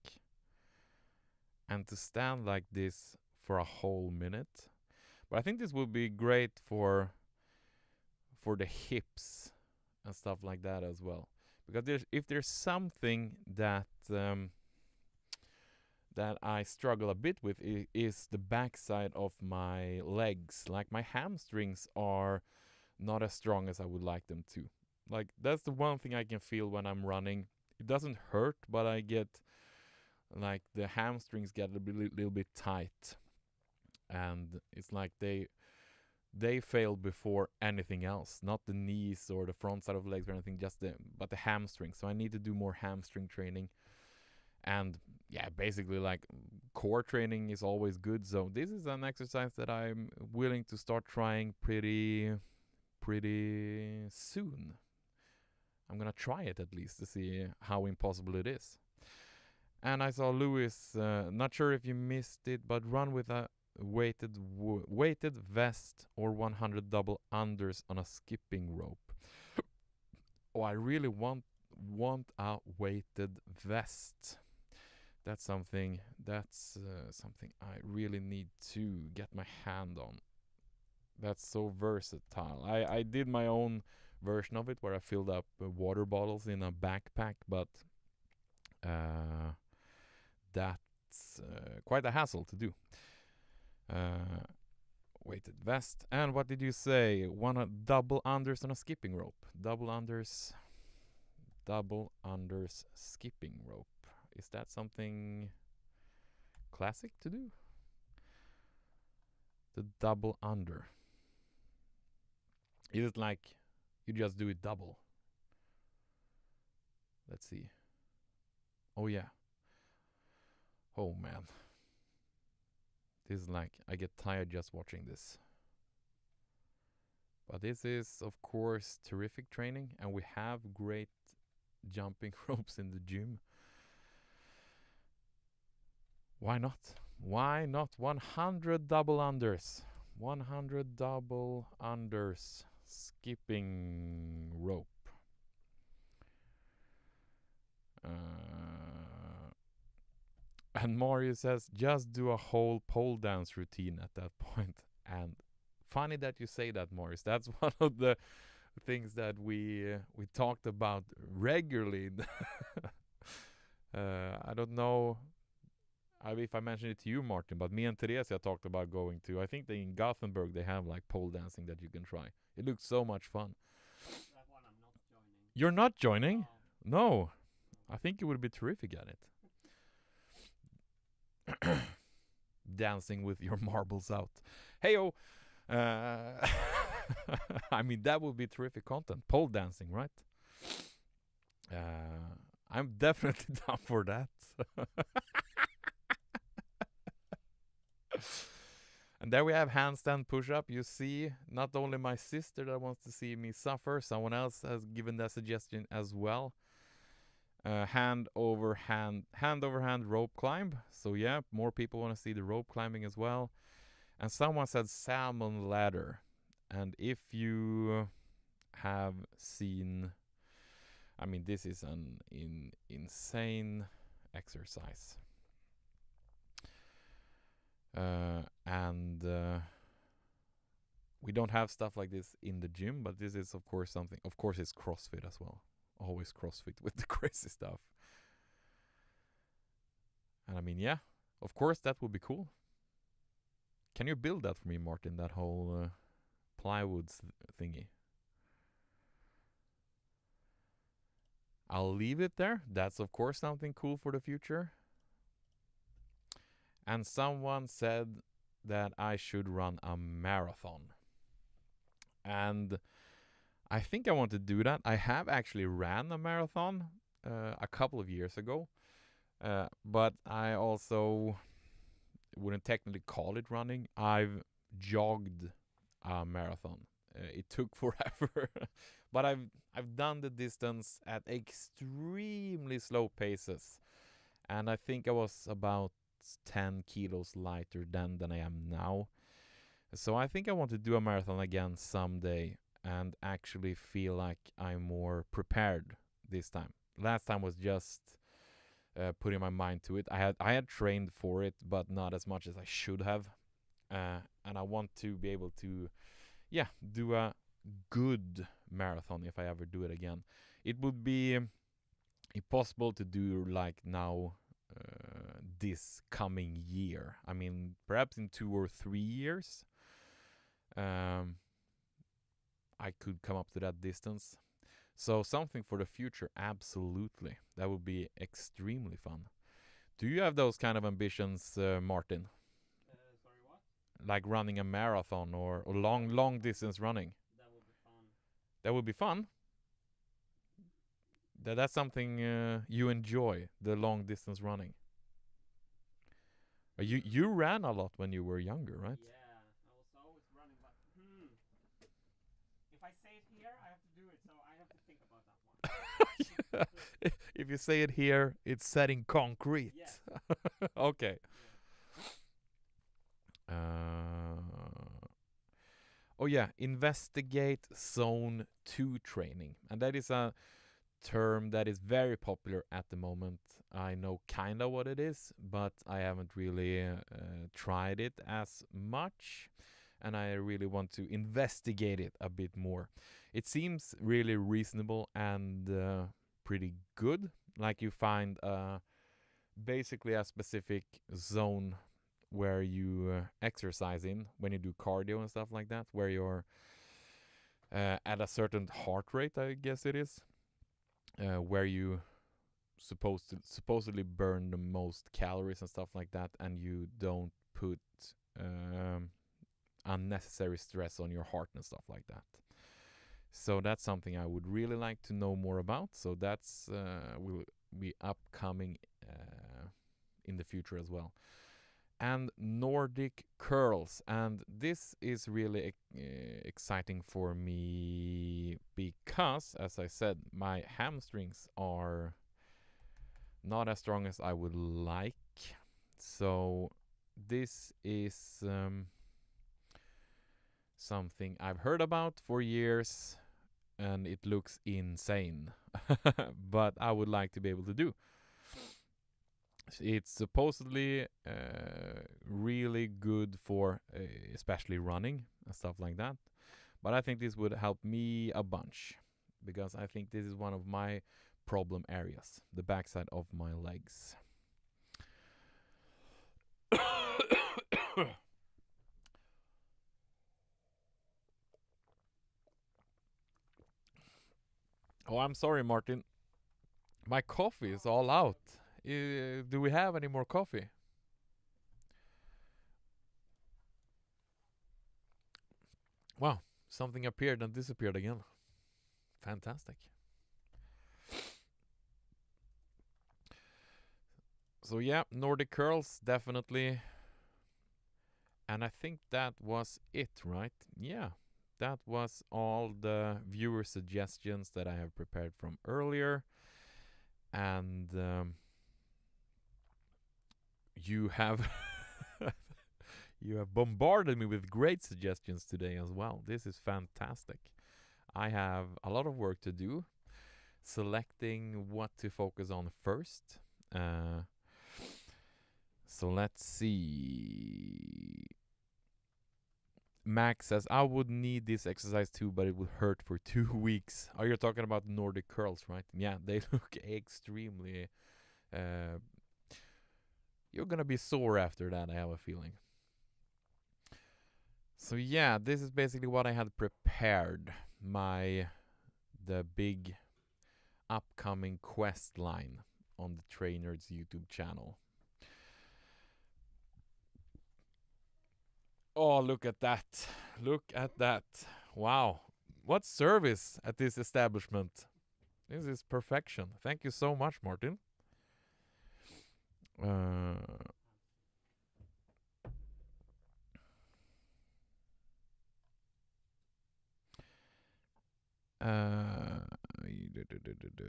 and to stand like this for a whole minute. But I think this would be great for the hips and stuff like that as well, because if there's something that that I struggle a bit with is the backside of my legs. Like my hamstrings are not as strong as I would like them to. Like that's the one thing I can feel when I'm running. It doesn't hurt, but I get like the hamstrings get a little bit tight, and it's like they fail before anything else, not the knees or the front side of the legs or anything, but the hamstrings. So I need to do more hamstring training. And yeah, basically like core training is always good. So this is an exercise that I'm willing to start trying pretty soon. I'm gonna try it at least to see how impossible it is. And I saw Lewis, not sure if you missed it, but run with a weighted vest or 100 double unders on a skipping rope. Oh, I really want a weighted vest. That's something I really need to get my hand on. That's so versatile. I did my own version of it where I filled up water bottles in a backpack, but that's quite a hassle to do. Weighted vest. And what did you say? Double unders on a skipping rope. Double unders skipping rope. Is that something classic to do? The double under. Is it like you just do it double? Let's see. Oh yeah. Oh man. This is like, I get tired just watching this. But this is, of course, terrific training, and we have great jumping ropes in the gym. Why not? Why not? 100 double unders. 100 double unders skipping rope. And Mario says, just do a whole pole dance routine at that point. And funny that you say that, Morris. That's one of the things that we talked about regularly. I don't know if I mentioned it to you, Martin, but me and Theresia talked about going to. I think in Gothenburg they have like pole dancing that you can try. It looks so much fun. That one I'm not joining. You're not joining? No. No. I think you would be terrific at it. Dancing with your marbles out. Heyo. I mean, that would be terrific content. Pole dancing, right? I'm definitely down for that. And there we have handstand push-up. You see, not only my sister that wants to see me suffer, someone else has given that suggestion as well. Hand over hand rope climb. So yeah, more people want to see the rope climbing as well. And someone said salmon ladder. And if you have seen, I mean, this is an insane exercise. And we don't have stuff like this in the gym, but this is of course something. Of course, it's CrossFit as well. Always CrossFit with the crazy stuff. And I mean, yeah, of course that would be cool. Can you build that for me, Martin? That whole plywood thingy. I'll leave it there. That's of course something cool for the future. And someone said that I should run a marathon. And I think I want to do that. I have actually ran a marathon a couple of years ago. But I also wouldn't technically call it running. I've jogged a marathon. It took forever. But I've done the distance at extremely slow paces. And I think I was about 10 kilos lighter than I am now. So I think I want to do a marathon again someday and actually feel like I'm more prepared this time. Last time was just putting my mind to it. I had trained for it, but not as much as I should have. And I want to be able to, do a good marathon if I ever do it again. It would be impossible to do like now this coming year. I mean, perhaps in 2 or 3 years, I could come up to that distance. So something for the future, absolutely. That would be extremely fun. Do you have those kind of ambitions, Martin? Sorry, what? Like running a marathon or long distance running? That would be fun. That would be fun. That's something you enjoy, the long distance running. You ran a lot when you were younger, right? Yeah, I was always running, but if I say it here, I have to do it, so I have to think about that one. If you say it here, it's set in concrete. Yeah. Okay. Oh yeah, investigate zone 2 training. And that is a term that is very popular at the moment. I know kind of what it is, but I haven't really tried it as much. And I really want to investigate it a bit more. It seems really reasonable and pretty good. Like you find basically a specific zone where you exercise in when you do cardio and stuff like that, where you're at a certain heart rate, I guess it is, where you supposedly burn the most calories and stuff like that, and you don't put unnecessary stress on your heart and stuff like that. So that's something I would really like to know more about. So that's will be upcoming in the future as well. And Nordic curls, and this is really exciting for me because, as I said, my hamstrings are not as strong as I would like. So this is something I've heard about for years, and it looks insane, but I would like to be able to do. It's supposedly really good for especially running and stuff like that. But I think this would help me a bunch because I think this is one of my problem areas, the backside of my legs. Oh, I'm sorry, Martin. My coffee is all out. Do we have any more coffee? Wow, something appeared and disappeared again. Fantastic. So yeah, Nordic curls definitely. And I think that was it, right? Yeah. That was all the viewer suggestions that I have prepared from earlier. And you have you have bombarded me with great suggestions today as well. This is fantastic. I have a lot of work to do selecting what to focus on first. So let's see. Max says, I would need this exercise too, but it would hurt for 2 weeks. Oh, you're talking about Nordic curls, right? Yeah, they look extremely... you're gonna be sore after that, I have a feeling. So yeah, this is basically what I had prepared. The big upcoming quest line on the Trainerds YouTube channel. Oh, look at that. Look at that. Wow. What service at this establishment. This is perfection. Thank you so much, Martin.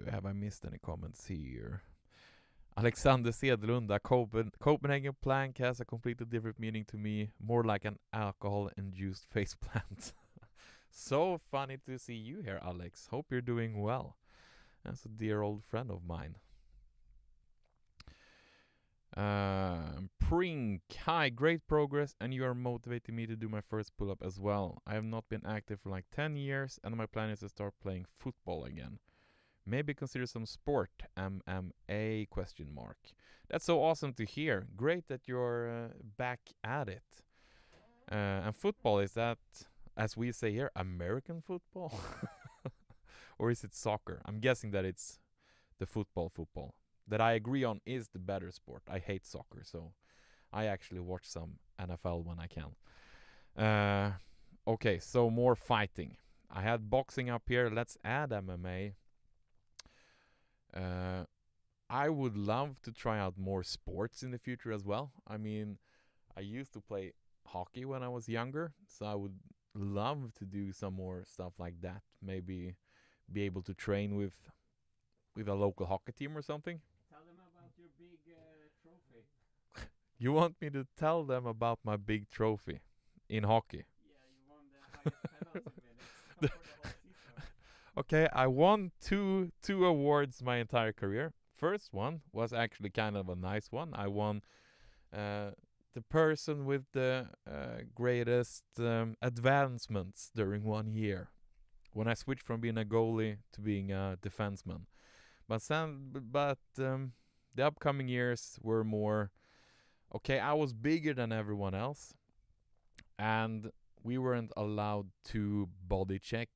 Have I missed any comments here? Alexander Sedlunda, Copenhagen plank has a completely different meaning to me, more like an alcohol-induced faceplant. So funny to see you here, Alex. Hope you're doing well. That's a dear old friend of mine. Prink, hi, great progress, and you are motivating me to do my first pull-up as well. I have not been active for like 10 years, and my plan is to start playing football again. Maybe consider some sport, MMA, question mark. That's so awesome to hear. Great that you're back at it. And football, is that, as we say here, American football? Or is it soccer? I'm guessing that it's the football. That I agree on is the better sport. I hate soccer, so I actually watch some NFL when I can. Okay, so more fighting. I had boxing up here. Let's add MMA. I would love to try out more sports in the future as well. I mean, I used to play hockey when I was younger, so I would love to do some more stuff like that. Maybe be able to train with a local hockey team or something. Tell them about your big trophy. You want me to tell them about my big trophy in hockey? Yeah, you won the highest penalty minutes for the whole season. Okay, I won two awards my entire career. First one was actually kind of a nice one. I won the person with the greatest advancements during 1 year, when I switched from being a goalie to being a defenseman. But the upcoming years were more, okay, I was bigger than everyone else, and we weren't allowed to body check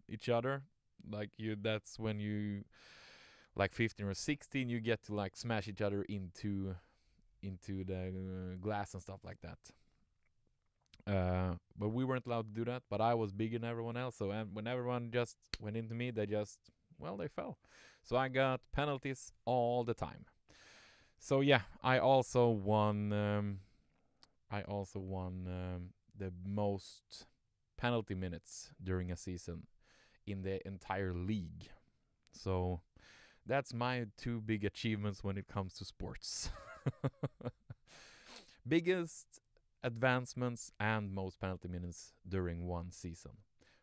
each other. Like, that's when you, like 15 or 16, you get to like smash each other into the glass and stuff like that. But we weren't allowed to do that. But I was bigger than everyone else, so when everyone just went into me, they fell. So I got penalties all the time. So yeah, I also won the most penalty minutes during a season in the entire league. So that's my 2 big achievements when it comes to sports. Biggest advancements and most penalty minutes during one season.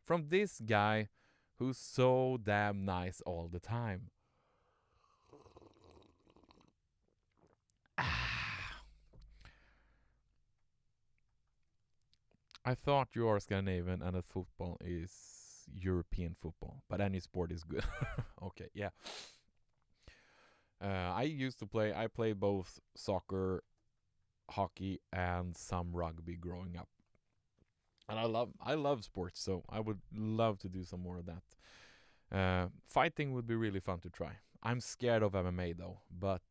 From this guy who's so damn nice all the time. I thought you are Scandinavian and that football is European football, but any sport is good. Okay, yeah. I played both soccer, hockey and some rugby growing up. And I love sports, so I would love to do some more of that. Fighting would be really fun to try. I'm scared of MMA though, but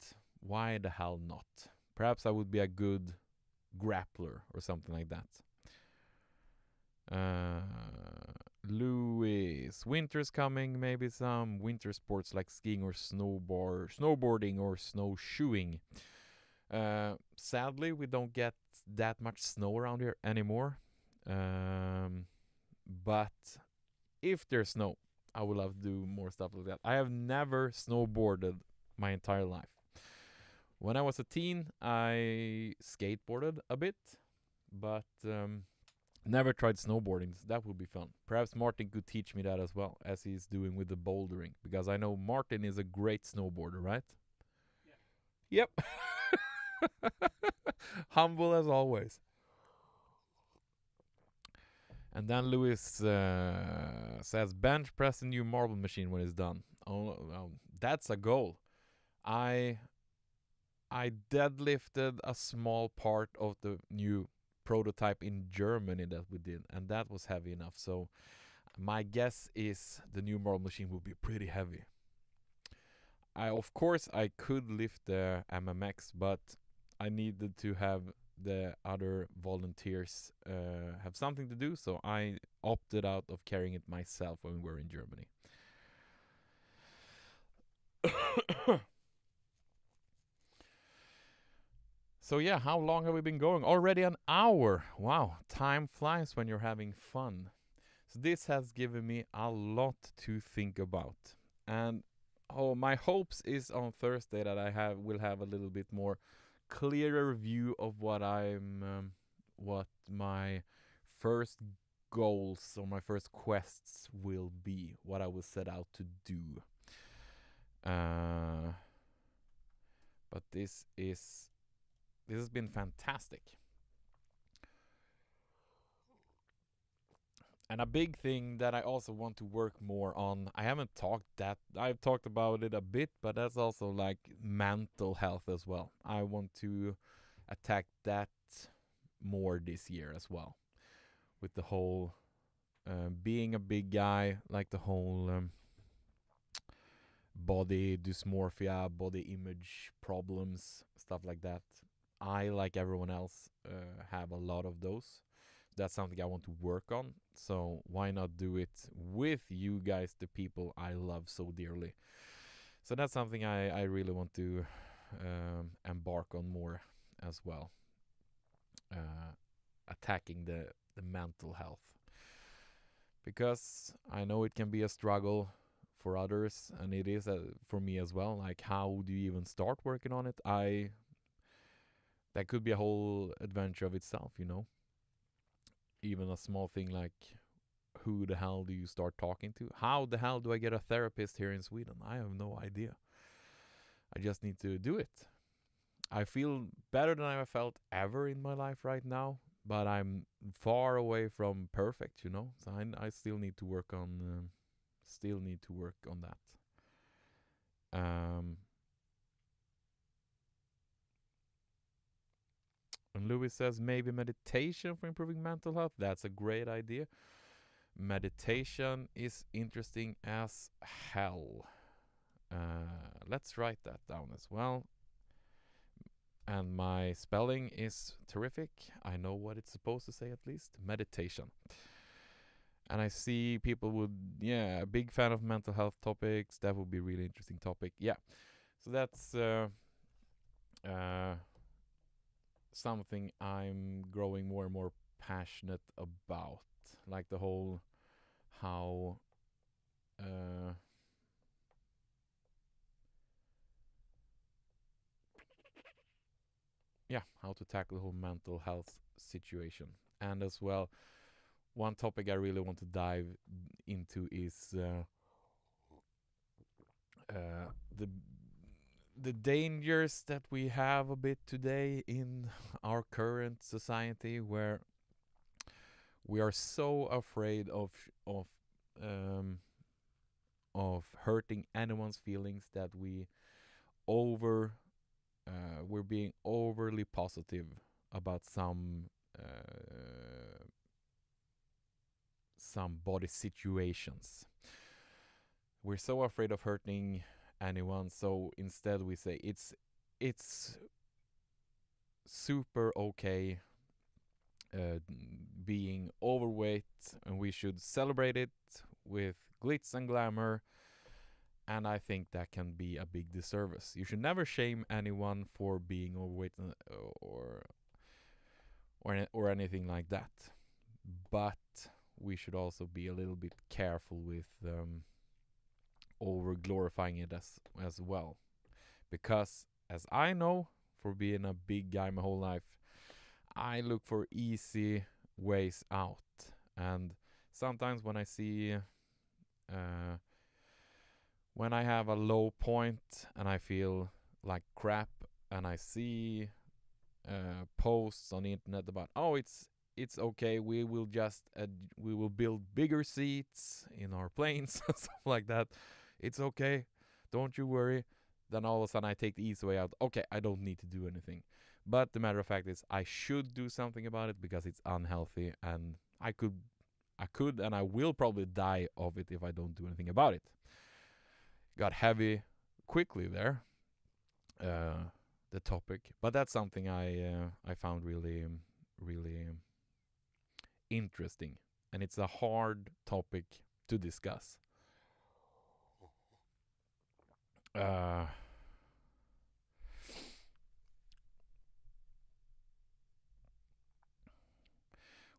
why the hell not? Perhaps I would be a good grappler or something like that. Louis, winter's coming. Maybe some winter sports like skiing or snowboarding or snowshoeing. Sadly, we don't get that much snow around here anymore. But if there's snow, I would love to do more stuff like that. I have never snowboarded my entire life. When I was a teen, I skateboarded a bit, but never tried snowboarding. So that would be fun. Perhaps Martin could teach me that as well, as he's doing with the bouldering, because I know Martin is a great snowboarder, right? Yeah. Yep. Humble as always. And then Louis says bench press a new marble machine when it's done. Oh, that's a goal. I deadlifted a small part of the new prototype in Germany that we did, and that was heavy enough. So my guess is the new marble machine will be pretty heavy. Of course I could lift the MMX, but I needed to have the other volunteers have something to do, so I opted out of carrying it myself when we were in Germany. So yeah, how long have we been going? Already an hour. Wow, time flies when you're having fun. So this has given me a lot to think about. And my hopes is on Thursday that I will have a little bit more clearer view of what my first goals or my first quests will be, what I will set out to do. But this has been fantastic. And a big thing that I also want to work more on, I've talked about it a bit, but that's also like mental health as well. I want to attack that more this year as well. With the whole being a big guy, like the whole body dysmorphia, body image problems, stuff like that. I, like everyone else, have a lot of those. That's something I want to work on. So why not do it with you guys, the people I love so dearly? So that's something I really want to embark on more as well. Attacking the mental health. Because I know it can be a struggle for others, and it is for me as well. Like, how do you even start working on it? That could be a whole adventure of itself, you know? Even a small thing like, who the hell do you start talking to? How the hell do I get a therapist here in Sweden? I have no idea. I just need to do it. I feel better than I've felt ever in my life right now, but I'm far away from perfect, you know? So I still need to work on that. And Louis says maybe meditation for improving mental health. That's a great idea. Meditation is interesting as hell. Let's write that down as well. And my spelling is terrific. I know what it's supposed to say at least. Meditation. And I see people a big fan of mental health topics. That would be a really interesting topic. Yeah. So that's something I'm growing more and more passionate about. Like the whole how how to tackle the whole mental health situation. And as well, one topic I really want to dive into is the dangers that we have a bit today in our current society, where we are so afraid of hurting anyone's feelings that we're being overly positive about some body situations. We're so afraid of hurting anyone, so instead we say it's super okay being overweight, and we should celebrate it with glitz and glamour. And I think that can be a big disservice. You should never shame anyone for being overweight or anything like that. But we should also be a little bit careful with over glorifying it as well, because as I know, for being a big guy my whole life, I look for easy ways out. And sometimes when I see when I have a low point and I feel like crap, and I see posts on the internet about, oh, it's okay, we will just we will build bigger seats in our planes and stuff like that, it's okay, don't you worry, then all of a sudden I take the easy way out. Okay, I don't need to do anything. But the matter of fact is, I should do something about it because it's unhealthy, and I could and I will probably die of it if I don't do anything about it. Got heavy quickly there, the topic, but that's something I found really interesting, and it's a hard topic to discuss.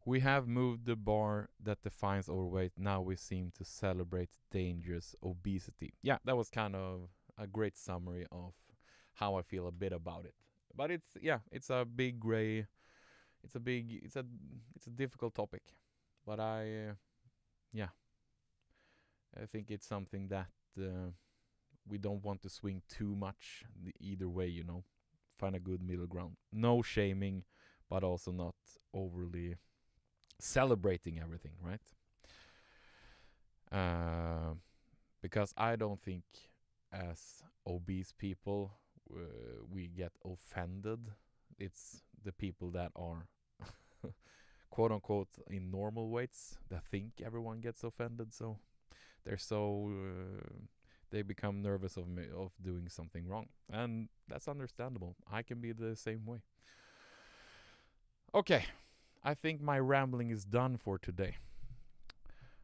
We have moved the bar that defines overweight. Now we seem to celebrate dangerous obesity. Yeah, that was kind of a great summary of how I feel a bit about it. But it's a big gray. It's a difficult topic. But I think it's something that we don't want to swing too much either way, you know. Find a good middle ground. No shaming, but also not overly celebrating everything, right? Because I don't think as obese people we get offended. It's the people that are quote unquote in normal weights that think everyone gets offended, so they become nervous of doing something wrong, and that's understandable. I can be the same way. Okay, I think my rambling is done for today.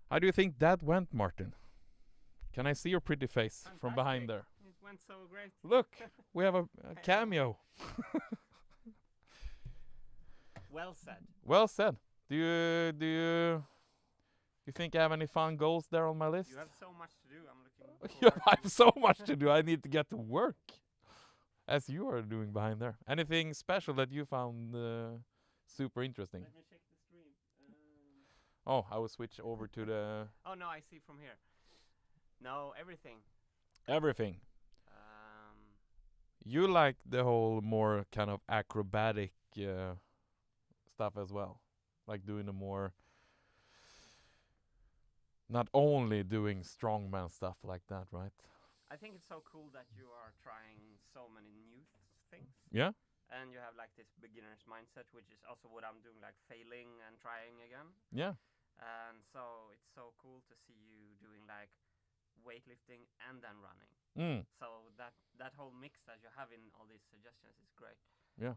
How do you think that went, Martin? Can I see your pretty face from behind there? It went so great. Look, we have a cameo. Well said. Well said. Do you think I have any fun goals there on my list? You have so much to do. I'm looking Yeah, forward I have so much to do. I need to get to work, as you are doing behind there. Anything special that you found super interesting? Let me check the stream. Oh, I will switch over to the... Oh, no, I see from here. No, everything. Everything. You like the whole more kind of acrobatic stuff as well. Like doing the more... Not only doing strongman stuff like that, right? I think it's so cool that you are trying so many new things. Yeah? And you have like this beginner's mindset, which is also what I'm doing, like failing and trying again. Yeah. And so it's so cool to see you doing like weightlifting and then running. So that whole mix that you have in all these suggestions is great. Yeah.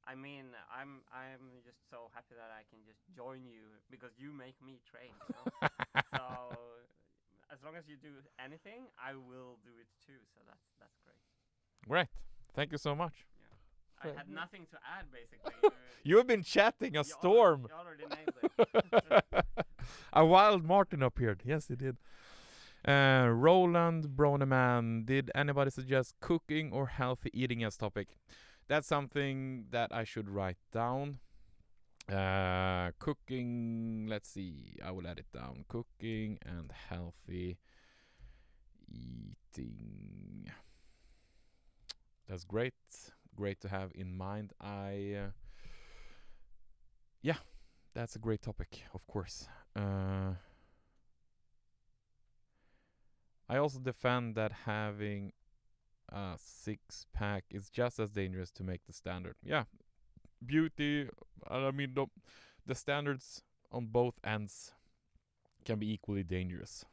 I mean, I'm just so happy that I can just join you because you make me train. So as long as you do anything, I will do it too. So that's great. Great. Thank you so much. Yeah. I had nothing to add, basically. You have been chatting a storm. You already nailed it. A wild Martin appeared. Yes, he did. Roland Broneman, did anybody suggest cooking or healthy eating as topic? That's something that I should write down. Cooking, let's see. I will add it down. Cooking and healthy eating. That's great. Great to have in mind. Yeah, that's a great topic, of course. I also defend that having six-pack is just as dangerous to make the standard. Yeah, beauty. I mean, the standards on both ends can be equally dangerous.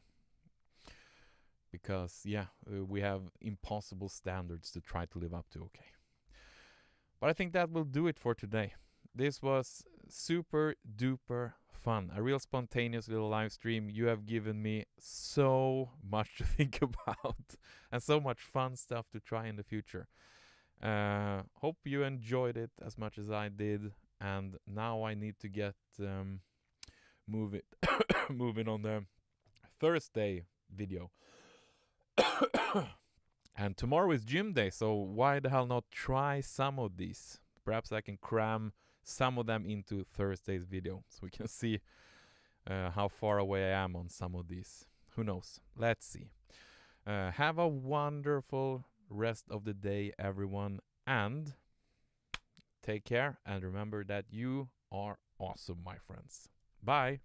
Because, we have impossible standards to try to live up to, okay. But I think that will do it for today. This was super duper fun. A real spontaneous little live stream. You have given me so much to think about and so much fun stuff to try in the future. Hope you enjoyed it as much as I did. And now I need to get moving on the Thursday video. And tomorrow is gym day, so why the hell not try some of these? Perhaps I can cram some of them into Thursday's video, so we can see how far away I am on some of these. Who knows? Let's see. Have a wonderful rest of the day, everyone, and take care. And remember that you are awesome, my friends. Bye.